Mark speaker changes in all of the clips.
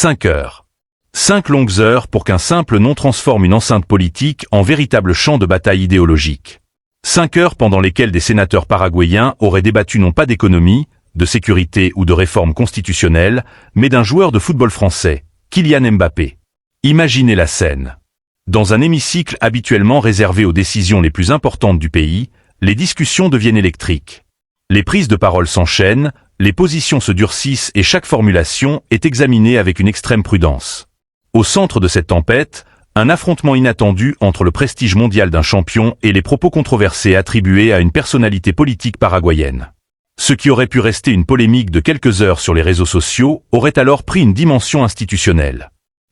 Speaker 1: 5 heures. 5 longues heures pour qu'un simple nom transforme une enceinte politique en véritable champ de bataille idéologique. 5 heures pendant lesquelles des sénateurs paraguayens auraient débattu non pas d'économie, de sécurité ou de réforme constitutionnelle, mais d'un joueur de football français, Kylian Mbappé. Imaginez la scène. Dans un hémicycle habituellement réservé aux décisions les plus importantes du pays, les discussions deviennent électriques. Les prises de parole s'enchaînent, les positions se durcissent et chaque formulation est examinée avec une extrême prudence. Au centre de cette tempête, un affrontement inattendu entre le prestige mondial d'un champion et les propos controversés attribués à une personnalité politique paraguayenne. Ce qui aurait pu rester une polémique de quelques heures sur les réseaux sociaux aurait alors pris une dimension institutionnelle.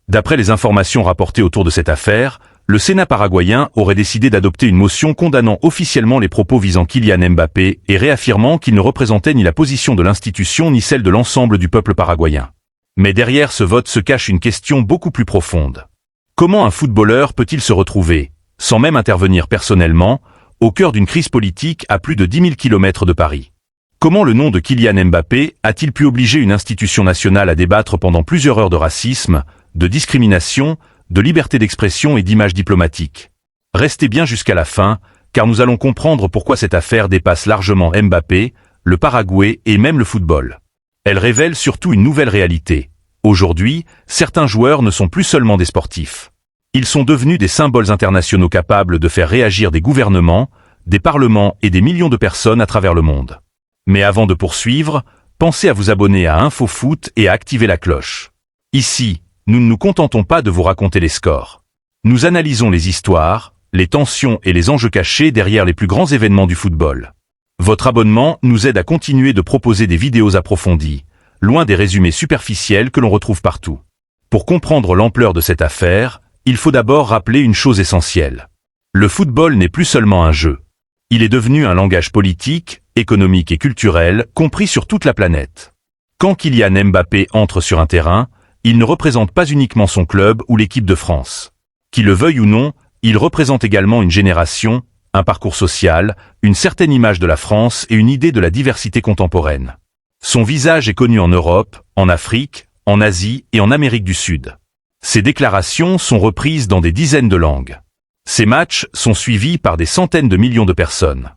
Speaker 1: D'après les informations rapportées autour de cette affaire, le Sénat paraguayen aurait décidé d'adopter une motion condamnant officiellement les propos visant Kylian Mbappé et réaffirmant qu'il ne représentait ni la position de l'institution ni celle de l'ensemble du peuple paraguayen. Mais derrière ce vote se cache une question beaucoup plus profonde. Comment un footballeur peut-il se retrouver, sans même intervenir personnellement, au cœur d'une crise politique à plus de 10 000 km de Paris? Comment le nom de Kylian Mbappé a-t-il pu obliger une institution nationale à débattre pendant plusieurs heures de racisme, de discrimination, de liberté d'expression et d'image diplomatique? Restez bien jusqu'à la fin, car nous allons comprendre pourquoi cette affaire dépasse largement Mbappé, le Paraguay et même le football. Elle révèle surtout une nouvelle réalité. Aujourd'hui, certains joueurs ne sont plus seulement des sportifs. Ils sont devenus des symboles internationaux capables de faire réagir des gouvernements, des parlements et des millions de personnes à travers le monde. Mais avant de poursuivre, pensez à vous abonner à InfoFoot et à activer la cloche. Ici, nous ne nous contentons pas de vous raconter les scores. Nous analysons les histoires, les tensions et les enjeux cachés derrière les plus grands événements du football. Votre abonnement nous aide à continuer de proposer des vidéos approfondies, loin des résumés superficiels que l'on retrouve partout. Pour comprendre l'ampleur de cette affaire, il faut d'abord rappeler une chose essentielle. Le football n'est plus seulement un jeu. Il est devenu un langage politique, économique et culturel, compris sur toute la planète. Quand Kylian Mbappé entre sur un terrain, il ne représente pas uniquement son club ou l'équipe de France. Qu'il le veuille ou non, il représente également une génération, un parcours social, une certaine image de la France et une idée de la diversité contemporaine. Son visage est connu en Europe, en Afrique, en Asie et en Amérique du Sud. Ses déclarations sont reprises dans des dizaines de langues. Ces matchs sont suivis par des centaines de millions de personnes.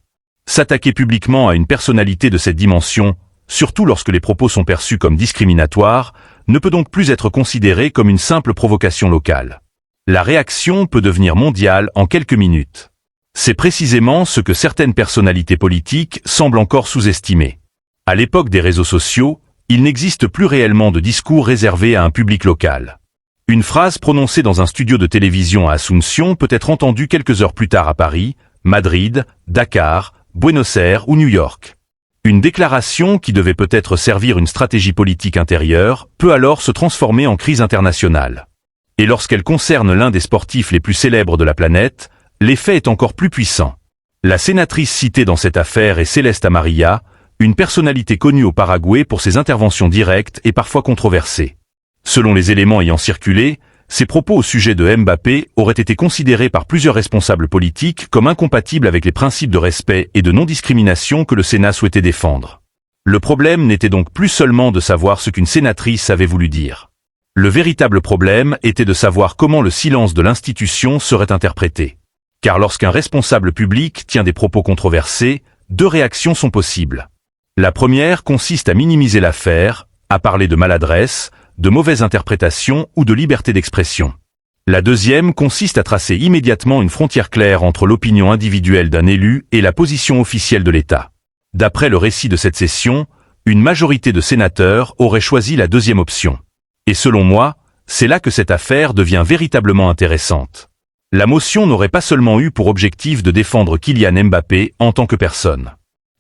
Speaker 1: S'attaquer publiquement à une personnalité de cette dimension, surtout lorsque les propos sont perçus comme discriminatoires, ne peut donc plus être considéré comme une simple provocation locale. La réaction peut devenir mondiale en quelques minutes. C'est précisément ce que certaines personnalités politiques semblent encore sous-estimer. À l'époque des réseaux sociaux, il n'existe plus réellement de discours réservés à un public local. Une phrase prononcée dans un studio de télévision à Asunción peut être entendue quelques heures plus tard à Paris, Madrid, Dakar, Buenos Aires ou New York. Une déclaration qui devait peut-être servir une stratégie politique intérieure peut alors se transformer en crise internationale. Et lorsqu'elle concerne l'un des sportifs les plus célèbres de la planète, l'effet est encore plus puissant. La sénatrice citée dans cette affaire est Céleste Amarilla, une personnalité connue au Paraguay pour ses interventions directes et parfois controversées. Selon les éléments ayant circulé, ses propos au sujet de Mbappé auraient été considérés par plusieurs responsables politiques comme incompatibles avec les principes de respect et de non-discrimination que le Sénat souhaitait défendre. Le problème n'était donc plus seulement de savoir ce qu'une sénatrice avait voulu dire. Le véritable problème était de savoir comment le silence de l'institution serait interprété. Car lorsqu'un responsable public tient des propos controversés, deux réactions sont possibles. La première consiste à minimiser l'affaire, à parler de maladresse, de mauvaise interprétation ou de liberté d'expression. La deuxième consiste à tracer immédiatement une frontière claire entre l'opinion individuelle d'un élu et la position officielle de l'État. D'après le récit de cette session, une majorité de sénateurs aurait choisi la deuxième option. Et selon moi, c'est là que cette affaire devient véritablement intéressante. La motion n'aurait pas seulement eu pour objectif de défendre Kylian Mbappé en tant que personne.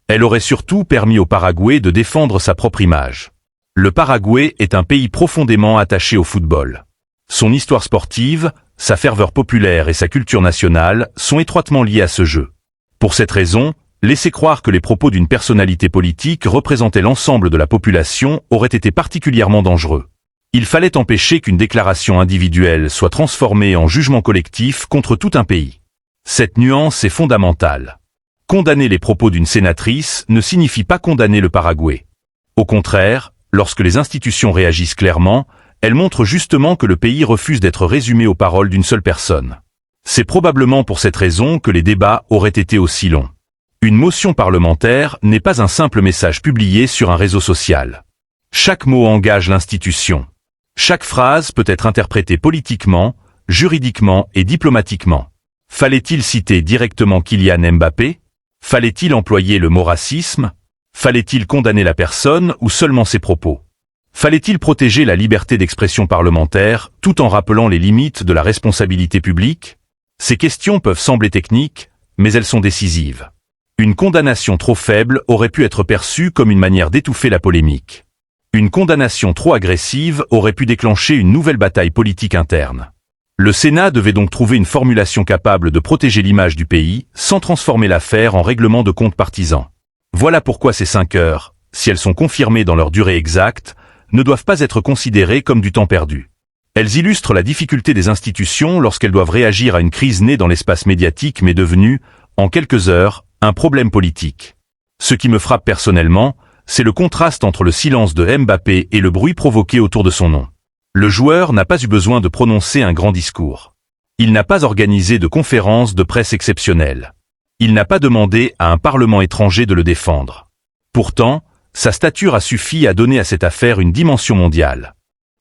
Speaker 1: Elle aurait surtout permis au Paraguay de défendre sa propre image. Le Paraguay est un pays profondément attaché au football. Son histoire sportive, sa ferveur populaire et sa culture nationale sont étroitement liés à ce jeu. Pour cette raison, laisser croire que les propos d'une personnalité politique représentaient l'ensemble de la population aurait été particulièrement dangereux. Il fallait empêcher qu'une déclaration individuelle soit transformée en jugement collectif contre tout un pays. Cette nuance est fondamentale. Condamner les propos d'une sénatrice ne signifie pas condamner le Paraguay. Au contraire, lorsque les institutions réagissent clairement, Elle montre justement que le pays refuse d'être résumé aux paroles d'une seule personne. C'est probablement pour cette raison que les débats auraient été aussi longs. Une motion parlementaire n'est pas un simple message publié sur un réseau social. Chaque mot engage l'institution. Chaque phrase peut être interprétée politiquement, juridiquement et diplomatiquement. Fallait-il citer directement Kylian Mbappé? Fallait-il employer le mot racisme? Fallait-il condamner la personne ou seulement ses propos? Fallait-il protéger la liberté d'expression parlementaire tout en rappelant les limites de la responsabilité publique? Ces questions peuvent sembler techniques, mais elles sont décisives. Une condamnation trop faible aurait pu être perçue comme une manière d'étouffer la polémique. Une condamnation trop agressive aurait pu déclencher une nouvelle bataille politique interne. Le Sénat devait donc trouver une formulation capable de protéger l'image du pays sans transformer l'affaire en règlement de compte partisan. Voilà pourquoi ces 5 heures, si elles sont confirmées dans leur durée exacte, ne doivent pas être considérées comme du temps perdu. Elles illustrent la difficulté des institutions lorsqu'elles doivent réagir à une crise née dans l'espace médiatique mais devenue, en quelques heures, un problème politique. Ce qui me frappe personnellement, c'est le contraste entre le silence de Mbappé et le bruit provoqué autour de son nom. Le joueur n'a pas eu besoin de prononcer un grand discours. Il n'a pas organisé de conférence de presse exceptionnelle. Il n'a pas demandé à un parlement étranger de le défendre. Pourtant, sa stature a suffi à donner à cette affaire une dimension mondiale.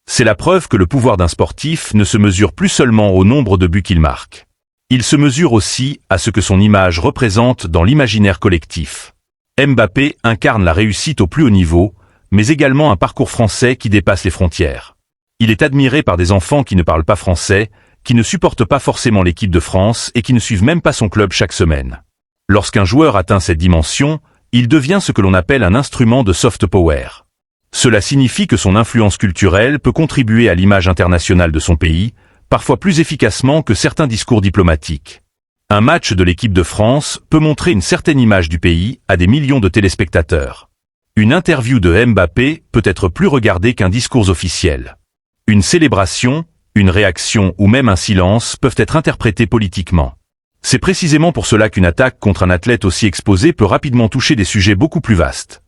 Speaker 1: C'est la preuve que le pouvoir d'un sportif ne se mesure plus seulement au nombre de buts qu'il marque. Il se mesure aussi à ce que son image représente dans l'imaginaire collectif. Mbappé incarne la réussite au plus haut niveau, mais également un parcours français qui dépasse les frontières. Il est admiré par des enfants qui ne parlent pas français, qui ne supportent pas forcément l'équipe de France et qui ne suivent même pas son club chaque semaine. Lorsqu'un joueur atteint cette dimension, il devient ce que l'on appelle un instrument de soft power. Cela signifie que son influence culturelle peut contribuer à l'image internationale de son pays, parfois plus efficacement que certains discours diplomatiques. Un match de l'équipe de France peut montrer une certaine image du pays à des millions de téléspectateurs. Une interview de Mbappé peut être plus regardée qu'un discours officiel. Une célébration, une réaction ou même un silence peuvent être interprétés politiquement. C'est précisément pour cela qu'une attaque contre un athlète aussi exposé peut rapidement toucher des sujets beaucoup plus vastes.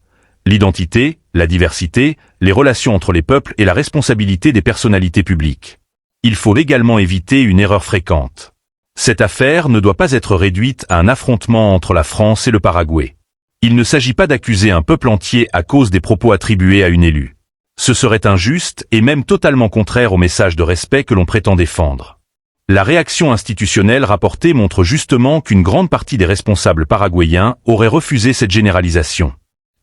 Speaker 1: L'identité, la diversité, les relations entre les peuples et la responsabilité des personnalités publiques. Il faut également éviter une erreur fréquente. Cette affaire ne doit pas être réduite à un affrontement entre la France et le Paraguay. Il ne s'agit pas d'accuser un peuple entier à cause des propos attribués à une élue. Ce serait injuste et même totalement contraire au message de respect que l'on prétend défendre. La réaction institutionnelle rapportée montre justement qu'une grande partie des responsables paraguayens auraient refusé cette généralisation.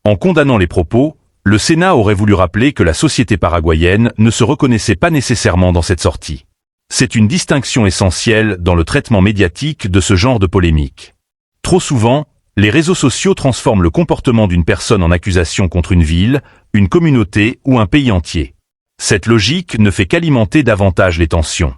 Speaker 1: En condamnant les propos, le Sénat aurait voulu rappeler que la société paraguayenne ne se reconnaissait pas nécessairement dans cette sortie. C'est une distinction essentielle dans le traitement médiatique de ce genre de polémique. Trop souvent, les réseaux sociaux transforment le comportement d'une personne en accusation contre une ville, une communauté ou un pays entier. Cette logique ne fait qu'alimenter davantage les tensions.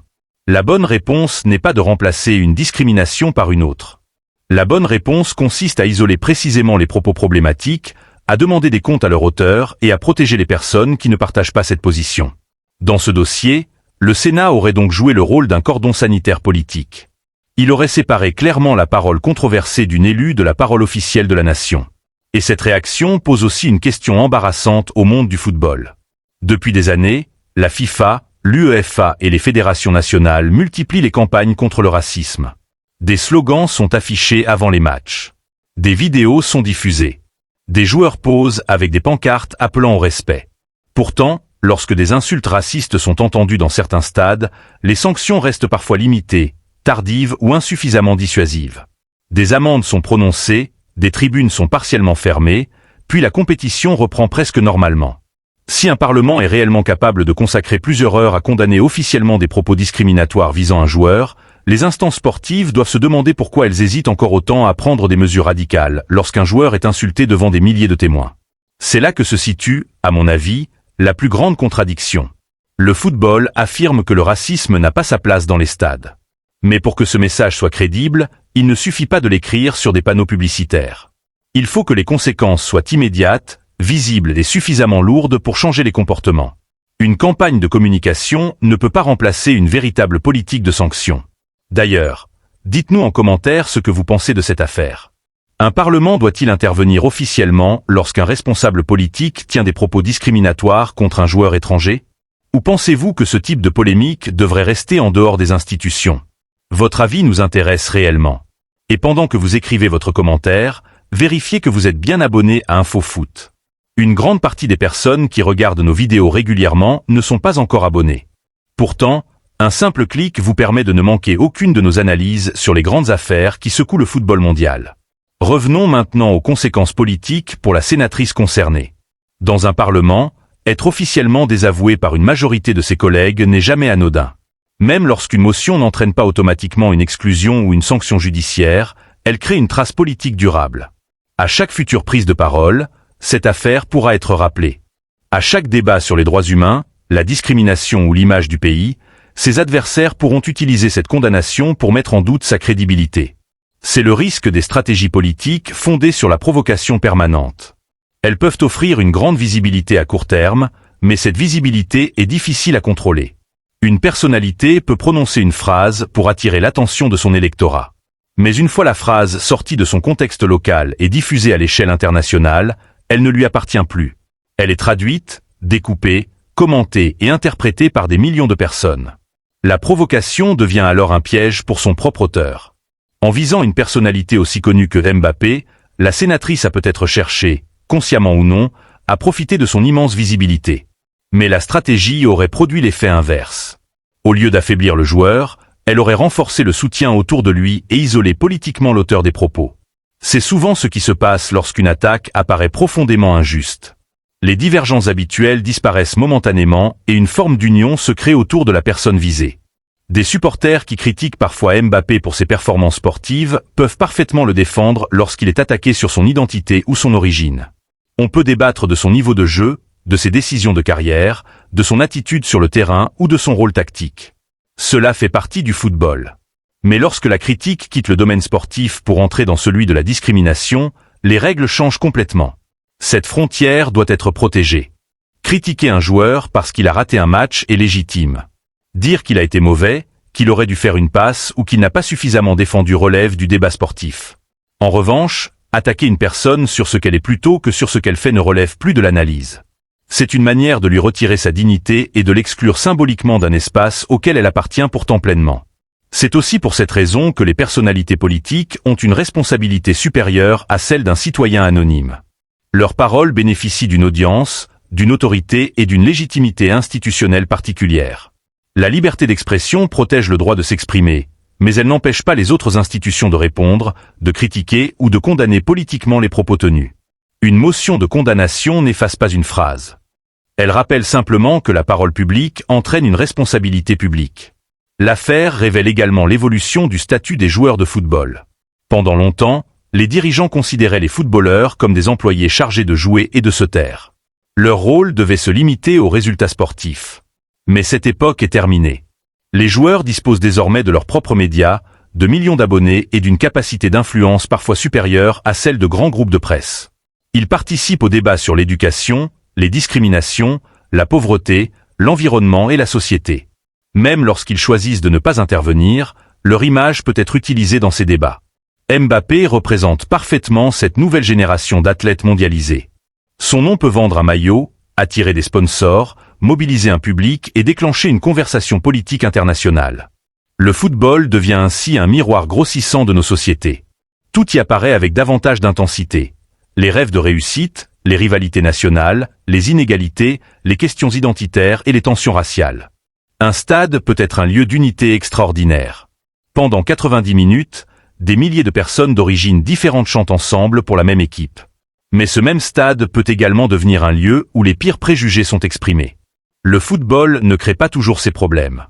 Speaker 1: La bonne réponse n'est pas de remplacer une discrimination par une autre. La bonne réponse consiste à isoler précisément les propos problématiques, à demander des comptes à leur auteur et à protéger les personnes qui ne partagent pas cette position. Dans ce dossier, le Sénat aurait donc joué le rôle d'un cordon sanitaire politique. Il aurait séparé clairement la parole controversée d'une élue de la parole officielle de la nation. Et cette réaction pose aussi une question embarrassante au monde du football. Depuis des années, la FIFA, l'UEFA et les fédérations nationales multiplient les campagnes contre le racisme. Des slogans sont affichés avant les matchs. Des vidéos sont diffusées. Des joueurs posent avec des pancartes appelant au respect. Pourtant, lorsque des insultes racistes sont entendues dans certains stades, les sanctions restent parfois limitées, tardives ou insuffisamment dissuasives. Des amendes sont prononcées, des tribunes sont partiellement fermées, puis la compétition reprend presque normalement. Si un parlement est réellement capable de consacrer plusieurs heures à condamner officiellement des propos discriminatoires visant un joueur, les instances sportives doivent se demander pourquoi elles hésitent encore autant à prendre des mesures radicales lorsqu'un joueur est insulté devant des milliers de témoins. C'est là que se situe, à mon avis, la plus grande contradiction. Le football affirme que le racisme n'a pas sa place dans les stades. Mais pour que ce message soit crédible, il ne suffit pas de l'écrire sur des panneaux publicitaires. Il faut que les conséquences soient immédiates, visibles et suffisamment lourdes pour changer les comportements. Une campagne de communication ne peut pas remplacer une véritable politique de sanctions. D'ailleurs, dites-nous en commentaire ce que vous pensez de cette affaire. Un parlement doit-il intervenir officiellement lorsqu'un responsable politique tient des propos discriminatoires contre un joueur étranger ? Ou pensez-vous que ce type de polémique devrait rester en dehors des institutions? Votre avis nous intéresse réellement. Et pendant que vous écrivez votre commentaire, vérifiez que vous êtes bien abonné à InfoFoot. Une grande partie des personnes qui regardent nos vidéos régulièrement ne sont pas encore abonnées. Pourtant, un simple clic vous permet de ne manquer aucune de nos analyses sur les grandes affaires qui secouent le football mondial. Revenons maintenant aux conséquences politiques pour la sénatrice concernée. Dans un parlement, être officiellement désavoué par une majorité de ses collègues n'est jamais anodin. Même lorsqu'une motion n'entraîne pas automatiquement une exclusion ou une sanction judiciaire, elle crée une trace politique durable. À chaque future prise de parole, cette affaire pourra être rappelée. À chaque débat sur les droits humains, la discrimination ou l'image du pays, ses adversaires pourront utiliser cette condamnation pour mettre en doute sa crédibilité. C'est le risque des stratégies politiques fondées sur la provocation permanente. Elles peuvent offrir une grande visibilité à court terme, mais cette visibilité est difficile à contrôler. Une personnalité peut prononcer une phrase pour attirer l'attention de son électorat. Mais une fois la phrase sortie de son contexte local et diffusée à l'échelle internationale, elle ne lui appartient plus. Elle est traduite, découpée, commentée et interprétée par des millions de personnes. La provocation devient alors un piège pour son propre auteur. En visant une personnalité aussi connue que Mbappé, la sénatrice a peut-être cherché, consciemment ou non, à profiter de son immense visibilité. Mais la stratégie aurait produit l'effet inverse. Au lieu d'affaiblir le joueur, elle aurait renforcé le soutien autour de lui et isolé politiquement l'auteur des propos. C'est souvent ce qui se passe lorsqu'une attaque apparaît profondément injuste. Les divergences habituelles disparaissent momentanément et une forme d'union se crée autour de la personne visée. Des supporters qui critiquent parfois Mbappé pour ses performances sportives peuvent parfaitement le défendre lorsqu'il est attaqué sur son identité ou son origine. On peut débattre de son niveau de jeu, de ses décisions de carrière, de son attitude sur le terrain ou de son rôle tactique. Cela fait partie du football. Mais lorsque la critique quitte le domaine sportif pour entrer dans celui de la discrimination, les règles changent complètement. Cette frontière doit être protégée. Critiquer un joueur parce qu'il a raté un match est légitime. Dire qu'il a été mauvais, qu'il aurait dû faire une passe ou qu'il n'a pas suffisamment défendu relève du débat sportif. En revanche, attaquer une personne sur ce qu'elle est plutôt que sur ce qu'elle fait ne relève plus de l'analyse. C'est une manière de lui retirer sa dignité et de l'exclure symboliquement d'un espace auquel elle appartient pourtant pleinement. C'est aussi pour cette raison que les personnalités politiques ont une responsabilité supérieure à celle d'un citoyen anonyme. Leurs paroles bénéficient d'une audience, d'une autorité et d'une légitimité institutionnelle particulière. La liberté d'expression protège le droit de s'exprimer, mais elle n'empêche pas les autres institutions de répondre, de critiquer ou de condamner politiquement les propos tenus. Une motion de condamnation n'efface pas une phrase. Elle rappelle simplement que la parole publique entraîne une responsabilité publique. L'affaire révèle également l'évolution du statut des joueurs de football. Pendant longtemps, les dirigeants considéraient les footballeurs comme des employés chargés de jouer et de se taire. Leur rôle devait se limiter aux résultats sportifs. Mais cette époque est terminée. Les joueurs disposent désormais de leurs propres médias, de millions d'abonnés et d'une capacité d'influence parfois supérieure à celle de grands groupes de presse. Ils participent au débat sur l'éducation, les discriminations, la pauvreté, l'environnement et la société. Même lorsqu'ils choisissent de ne pas intervenir, leur image peut être utilisée dans ces débats. Mbappé représente parfaitement cette nouvelle génération d'athlètes mondialisés. Son nom peut vendre un maillot, attirer des sponsors, mobiliser un public et déclencher une conversation politique internationale. Le football devient ainsi un miroir grossissant de nos sociétés. Tout y apparaît avec davantage d'intensité. Les rêves de réussite, les rivalités nationales, les inégalités, les questions identitaires et les tensions raciales. Un stade peut être un lieu d'unité extraordinaire. Pendant 90 minutes, des milliers de personnes d'origines différentes chantent ensemble pour la même équipe. Mais ce même stade peut également devenir un lieu où les pires préjugés sont exprimés. Le football ne crée pas toujours ces problèmes.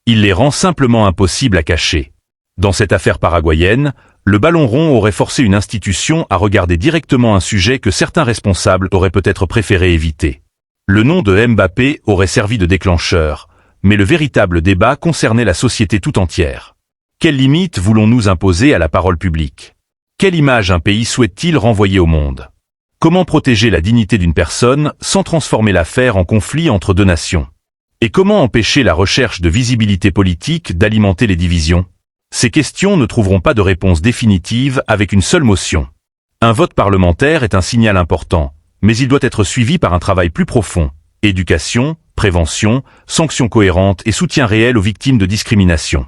Speaker 1: Il les rend simplement impossibles à cacher. Dans cette affaire paraguayenne, le ballon rond aurait forcé une institution à regarder directement un sujet que certains responsables auraient peut-être préféré éviter. Le nom de Mbappé aurait servi de déclencheur, mais le véritable débat concernait la société tout entière. Quelles limites voulons-nous imposer à la parole publique? Quelle image un pays souhaite-t-il renvoyer au monde? Comment protéger la dignité d'une personne sans transformer l'affaire en conflit entre deux nations? Et comment empêcher la recherche de visibilité politique d'alimenter les divisions? Ces questions ne trouveront pas de réponse définitive avec une seule motion. Un vote parlementaire est un signal important, mais il doit être suivi par un travail plus profond. Éducation, prévention, sanctions cohérentes et soutien réel aux victimes de discrimination.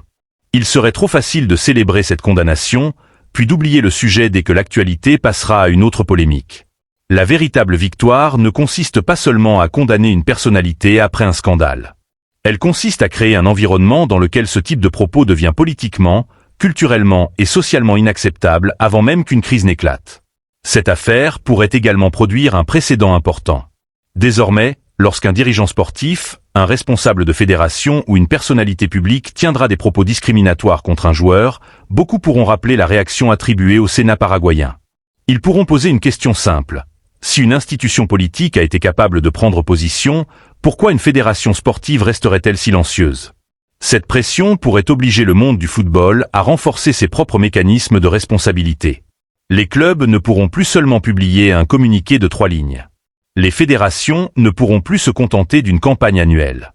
Speaker 1: Il serait trop facile de célébrer cette condamnation, puis d'oublier le sujet dès que l'actualité passera à une autre polémique. La véritable victoire ne consiste pas seulement à condamner une personnalité après un scandale. Elle consiste à créer un environnement dans lequel ce type de propos devient politiquement, culturellement et socialement inacceptable avant même qu'une crise n'éclate. Cette affaire pourrait également produire un précédent important. Désormais, lorsqu'un dirigeant sportif, un responsable de fédération ou une personnalité publique tiendra des propos discriminatoires contre un joueur, beaucoup pourront rappeler la réaction attribuée au Sénat paraguayen. Ils pourront poser une question simple. Si une institution politique a été capable de prendre position, pourquoi une fédération sportive resterait-elle silencieuse? Cette pression pourrait obliger le monde du football à renforcer ses propres mécanismes de responsabilité. Les clubs ne pourront plus seulement publier un communiqué de 3 lignes. Les fédérations ne pourront plus se contenter d'une campagne annuelle.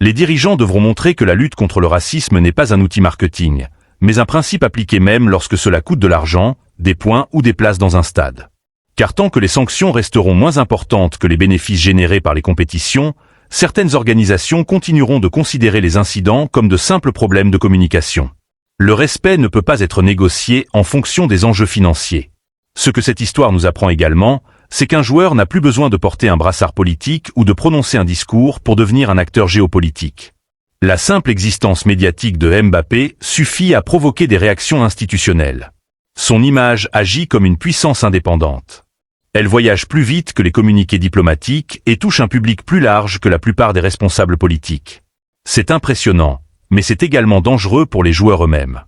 Speaker 1: Les dirigeants devront montrer que la lutte contre le racisme n'est pas un outil marketing, mais un principe appliqué même lorsque cela coûte de l'argent, des points ou des places dans un stade. Car tant que les sanctions resteront moins importantes que les bénéfices générés par les compétitions, certaines organisations continueront de considérer les incidents comme de simples problèmes de communication. Le respect ne peut pas être négocié en fonction des enjeux financiers. Ce que cette histoire nous apprend également, c'est qu'un joueur n'a plus besoin de porter un brassard politique ou de prononcer un discours pour devenir un acteur géopolitique. La simple existence médiatique de Mbappé suffit à provoquer des réactions institutionnelles. Son image agit comme une puissance indépendante. Elle voyage plus vite que les communiqués diplomatiques et touche un public plus large que la plupart des responsables politiques. C'est impressionnant, mais c'est également dangereux pour les joueurs eux-mêmes.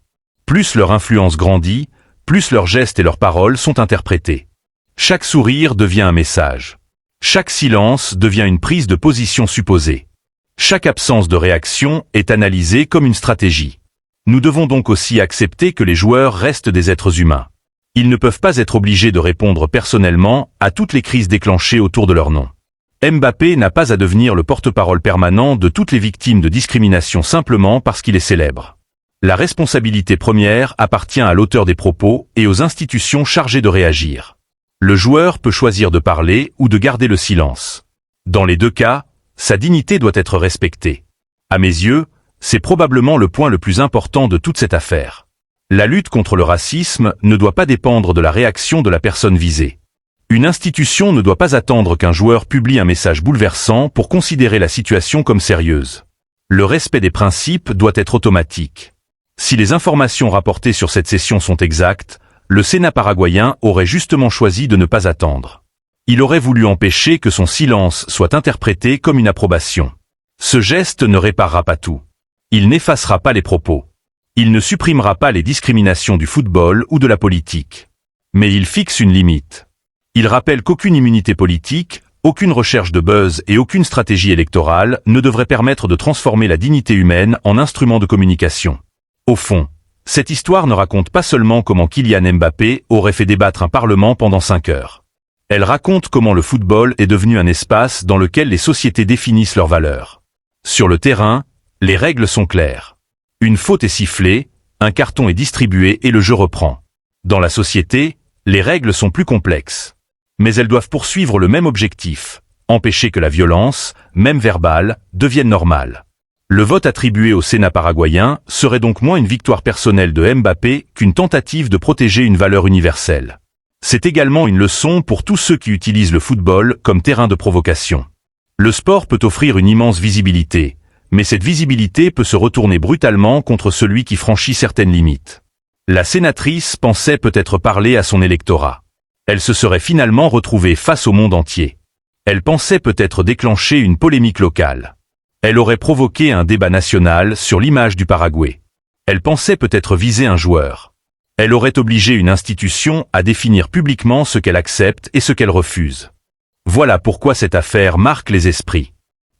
Speaker 1: Plus leur influence grandit, plus leurs gestes et leurs paroles sont interprétés. Chaque sourire devient un message. Chaque silence devient une prise de position supposée. Chaque absence de réaction est analysée comme une stratégie. Nous devons donc aussi accepter que les joueurs restent des êtres humains. Ils ne peuvent pas être obligés de répondre personnellement à toutes les crises déclenchées autour de leur nom. Mbappé n'a pas à devenir le porte-parole permanent de toutes les victimes de discrimination simplement parce qu'il est célèbre. La responsabilité première appartient à l'auteur des propos et aux institutions chargées de réagir. Le joueur peut choisir de parler ou de garder le silence. Dans les deux cas, sa dignité doit être respectée. À mes yeux, c'est probablement le point le plus important de toute cette affaire. La lutte contre le racisme ne doit pas dépendre de la réaction de la personne visée. Une institution ne doit pas attendre qu'un joueur publie un message bouleversant pour considérer la situation comme sérieuse. Le respect des principes doit être automatique. Si les informations rapportées sur cette session sont exactes, le Sénat paraguayen aurait justement choisi de ne pas attendre. Il aurait voulu empêcher que son silence soit interprété comme une approbation. Ce geste ne réparera pas tout. Il n'effacera pas les propos. Il ne supprimera pas les discriminations du football ou de la politique. Mais il fixe une limite. Il rappelle qu'aucune immunité politique, aucune recherche de buzz et aucune stratégie électorale ne devrait permettre de transformer la dignité humaine en instrument de communication. Au fond, cette histoire ne raconte pas seulement comment Kylian Mbappé aurait fait débattre un parlement pendant 5 heures. Elle raconte comment le football est devenu un espace dans lequel les sociétés définissent leurs valeurs. Sur le terrain, les règles sont claires. Une faute est sifflée, un carton est distribué et le jeu reprend. Dans la société, les règles sont plus complexes. Mais elles doivent poursuivre le même objectif, empêcher que la violence, même verbale, devienne normale. Le vote attribué au Sénat paraguayen serait donc moins une victoire personnelle de Mbappé qu'une tentative de protéger une valeur universelle. C'est également une leçon pour tous ceux qui utilisent le football comme terrain de provocation. Le sport peut offrir une immense visibilité, mais cette visibilité peut se retourner brutalement contre celui qui franchit certaines limites. La sénatrice pensait peut-être parler à son électorat. Elle se serait finalement retrouvée face au monde entier. Elle pensait peut-être déclencher une polémique locale. Elle aurait provoqué un débat national sur l'image du Paraguay. Elle pensait peut-être viser un joueur. Elle aurait obligé une institution à définir publiquement ce qu'elle accepte et ce qu'elle refuse. Voilà pourquoi cette affaire marque les esprits.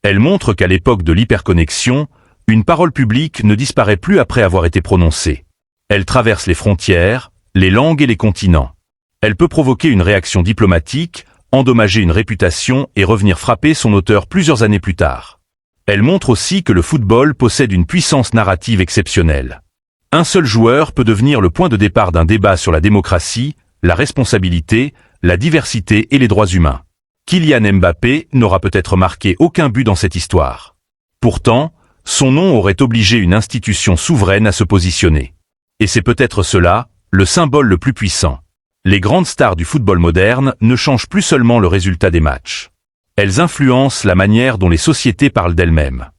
Speaker 1: Elle montre qu'à l'époque de l'hyperconnexion, une parole publique ne disparaît plus après avoir été prononcée. Elle traverse les frontières, les langues et les continents. Elle peut provoquer une réaction diplomatique, endommager une réputation et revenir frapper son auteur plusieurs années plus tard. Elle montre aussi que le football possède une puissance narrative exceptionnelle. Un seul joueur peut devenir le point de départ d'un débat sur la démocratie, la responsabilité, la diversité et les droits humains. Kylian Mbappé n'aura peut-être marqué aucun but dans cette histoire. Pourtant, son nom aurait obligé une institution souveraine à se positionner. Et c'est peut-être cela, le symbole le plus puissant. Les grandes stars du football moderne ne changent plus seulement le résultat des matchs. Elles influencent la manière dont les sociétés parlent d'elles-mêmes.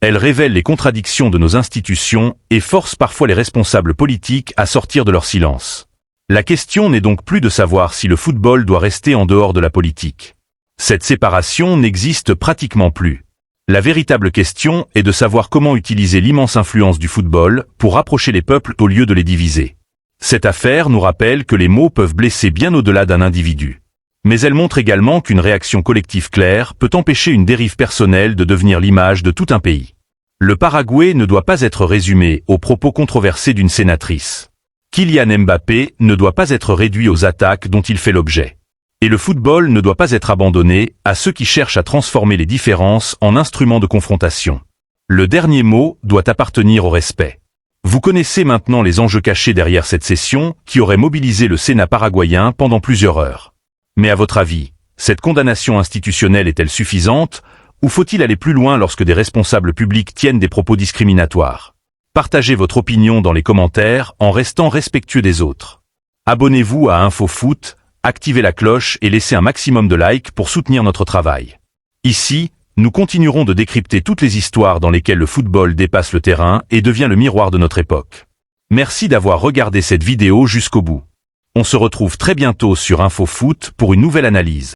Speaker 1: Elles révèlent les contradictions de nos institutions et forcent parfois les responsables politiques à sortir de leur silence. La question n'est donc plus de savoir si le football doit rester en dehors de la politique. Cette séparation n'existe pratiquement plus. La véritable question est de savoir comment utiliser l'immense influence du football pour rapprocher les peuples au lieu de les diviser. Cette affaire nous rappelle que les mots peuvent blesser bien au-delà d'un individu. Mais elle montre également qu'une réaction collective claire peut empêcher une dérive personnelle de devenir l'image de tout un pays. Le Paraguay ne doit pas être résumé aux propos controversés d'une sénatrice. Kylian Mbappé ne doit pas être réduit aux attaques dont il fait l'objet. Et le football ne doit pas être abandonné à ceux qui cherchent à transformer les différences en instruments de confrontation. Le dernier mot doit appartenir au respect. Vous connaissez maintenant les enjeux cachés derrière cette session qui aurait mobilisé le Sénat paraguayen pendant plusieurs heures. Mais à votre avis, cette condamnation institutionnelle est-elle suffisante, ou faut-il aller plus loin lorsque des responsables publics tiennent des propos discriminatoires? Partagez votre opinion dans les commentaires en restant respectueux des autres. Abonnez-vous à InfoFoot, activez la cloche et laissez un maximum de likes pour soutenir notre travail. Ici, nous continuerons de décrypter toutes les histoires dans lesquelles le football dépasse le terrain et devient le miroir de notre époque. Merci d'avoir regardé cette vidéo jusqu'au bout. On se retrouve très bientôt sur InfoFoot pour une nouvelle analyse.